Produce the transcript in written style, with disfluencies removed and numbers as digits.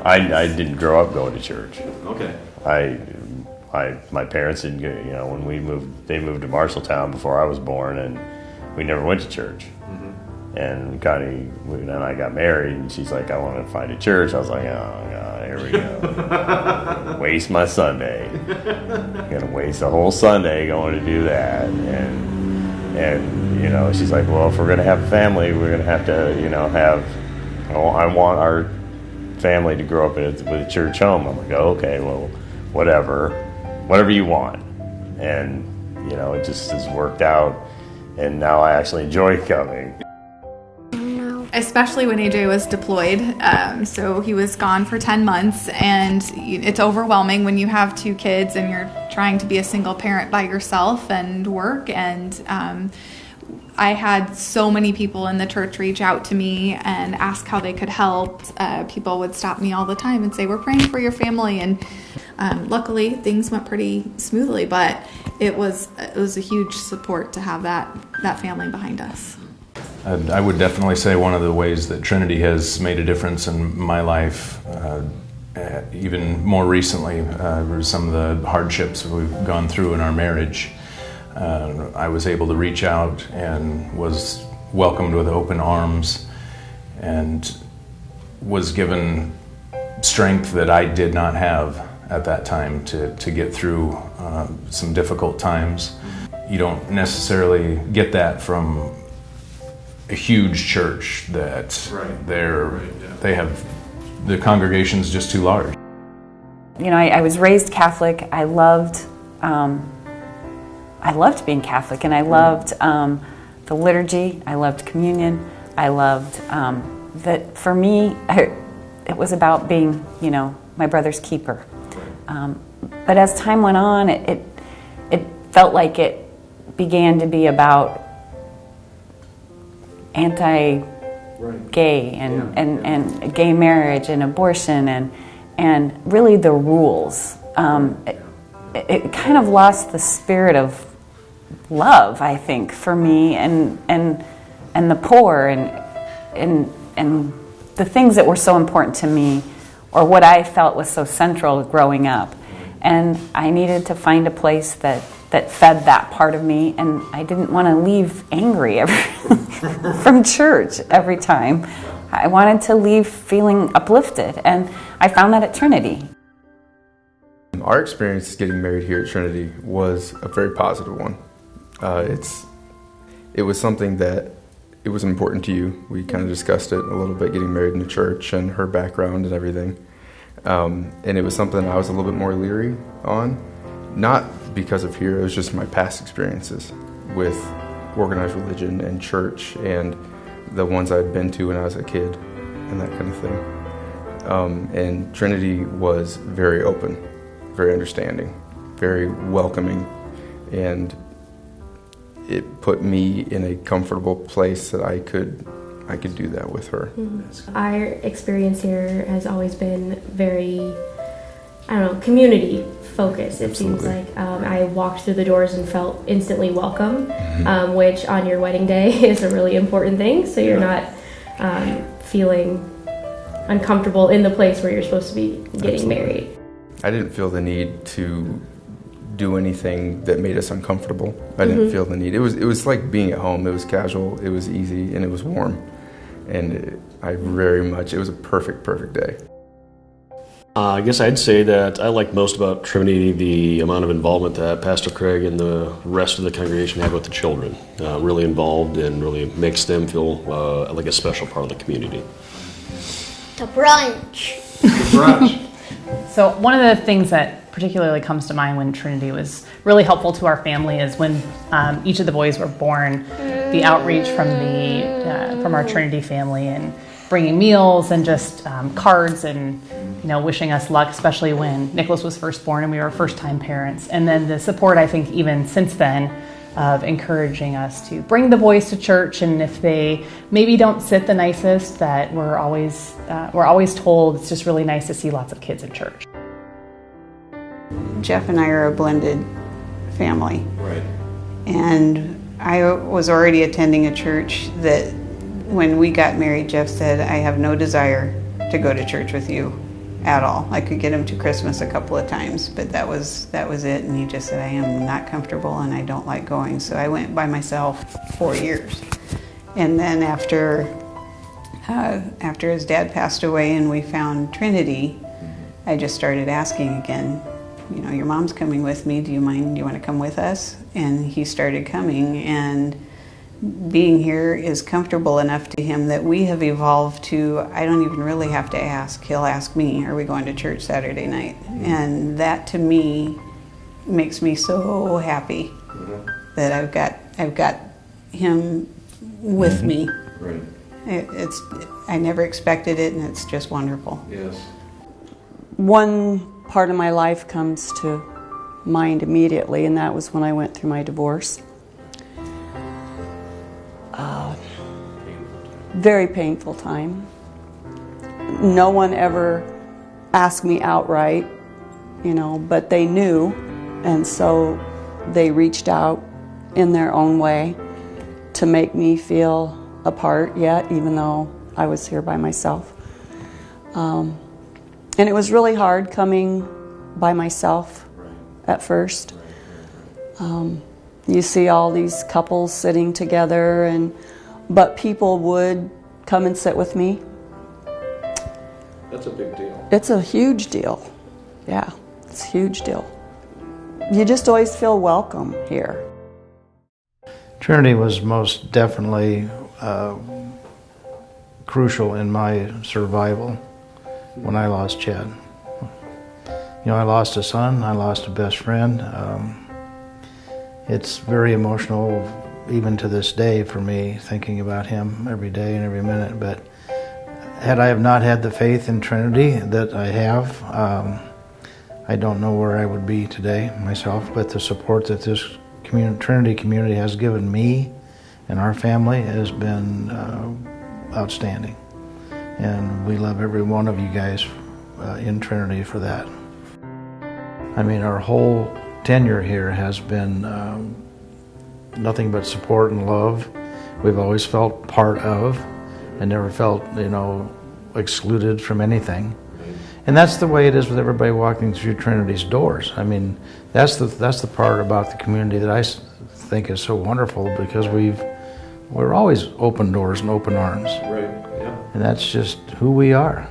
I didn't grow up going to church. Okay. My parents didn't go, when they moved to Marshalltown before I was born, and we never went to church. Mm-hmm. And then I got married, and she's like, I want to find a church. I was like, oh God, here we go. Waste my Sunday. I'm gonna waste a whole Sunday going to do that. And she's like, well, if we're gonna have a family, we're gonna have to, I want our family to grow up with a church home. I'm like, oh, okay, well, whatever you want. And it just has worked out, and now I actually enjoy coming. Especially when AJ was deployed. So he was gone for 10 months, and it's overwhelming when you have 2 kids and you're trying to be a single parent by yourself and work. And I had so many people in the church reach out to me and ask how they could help. People would stop me all the time and say, we're praying for your family. And luckily things went pretty smoothly, but it was a huge support to have that family behind us. I would definitely say one of the ways that Trinity has made a difference in my life, even more recently, were some of the hardships we've gone through in our marriage. I was able to reach out and was welcomed with open arms and was given strength that I did not have at that time to get through some difficult times. You don't necessarily get that from a huge church that they have, the congregation's just too large. I was raised Catholic. I loved being Catholic, and I loved the liturgy. I loved communion. I loved that. For me, it was about being, my brother's keeper. But as time went on, it felt like it began to be about anti-gay and gay marriage and abortion and really the rules. It kind of lost the spirit of love, I think, for me and the poor and the things that were so important to me, or what I felt was so central growing up. And I needed to find a place that fed that part of me, and I didn't want to leave angry from church every time. I wanted to leave feeling uplifted, and I found that at Trinity. Our experience getting married here at Trinity was a very positive one. It was something that it was important to you. We kind of discussed it a little bit, getting married in the church and her background and everything. And it was something I was a little bit more leery on, not because of here, it was just my past experiences with organized religion and church and the ones I'd been to when I was a kid and that kind of thing. And Trinity was very open, very understanding, very welcoming, and it put me in a comfortable place that I could do that with her. Mm-hmm. Our experience here has always been very, community focused. It seems like I walked through the doors and felt instantly welcome, which on your wedding day is a really important thing. So you're not feeling uncomfortable in the place where you're supposed to be getting married. I didn't feel the need to do anything that made us uncomfortable. I didn't feel the need. It was like being at home. It was casual, it was easy, and it was warm. And it was a perfect day. I guess I'd say that I like most about Trinity the amount of involvement that Pastor Craig and the rest of the congregation have with the children. Really involved and really makes them feel like a special part of the community. The brunch. So one of the things that particularly comes to mind when Trinity was really helpful to our family is when each of the boys were born, the outreach from our Trinity family and bringing meals and just cards and wishing us luck, especially when Nicholas was first born and we were first-time parents. And then the support, I think, even since then, of encouraging us to bring the boys to church, and if they maybe don't sit the nicest, that we're always told it's just really nice to see lots of kids in church. Jeff and I are a blended family. Right. And I was already attending a church that when we got married, Jeff said, I have no desire to go to church with you at all. I could get him to Christmas a couple of times, but that was it. And he just said, I am not comfortable and I don't like going. So I went by myself 4 years. And then after his dad passed away and we found Trinity, I just started asking again, you know, your mom's coming with me. Do you mind? Do you want to come with us? And he started coming, and being here is comfortable enough to him that we have evolved to, I don't even really have to ask. He'll ask me, are we going to church Saturday night? And that to me makes me so happy that I've got him with me. Right. I never expected it, and it's just wonderful. Yes. One part of my life comes to mind immediately, and that was when I went through my divorce. Very painful time. No one ever asked me outright, you know, but they knew, and so they reached out in their own way to make me feel a part yet, even though I was here by myself. And it was really hard coming by myself at first. You see all these couples sitting together, but people would come and sit with me. That's a big deal. It's a huge deal. Yeah, it's a huge deal. You just always feel welcome here. Trinity was most definitely crucial in my survival when I lost Chad. You know, I lost a son, I lost a best friend. It's very emotional even to this day for me, thinking about him every day and every minute. But had I have not had the faith in Trinity that I have, I don't know where I would be today myself. But the support that this Trinity community has given me and our family has been outstanding. And we love every one of you guys in Trinity for that. I mean, our whole tenure here has been nothing but support and love. We've always felt part of and never felt, you know, excluded from anything. And that's the way it is with everybody walking through Trinity's doors. I mean, that's the part about the community that I think is so wonderful, because we're always open doors and open arms. Right, yeah. And that's just who we are.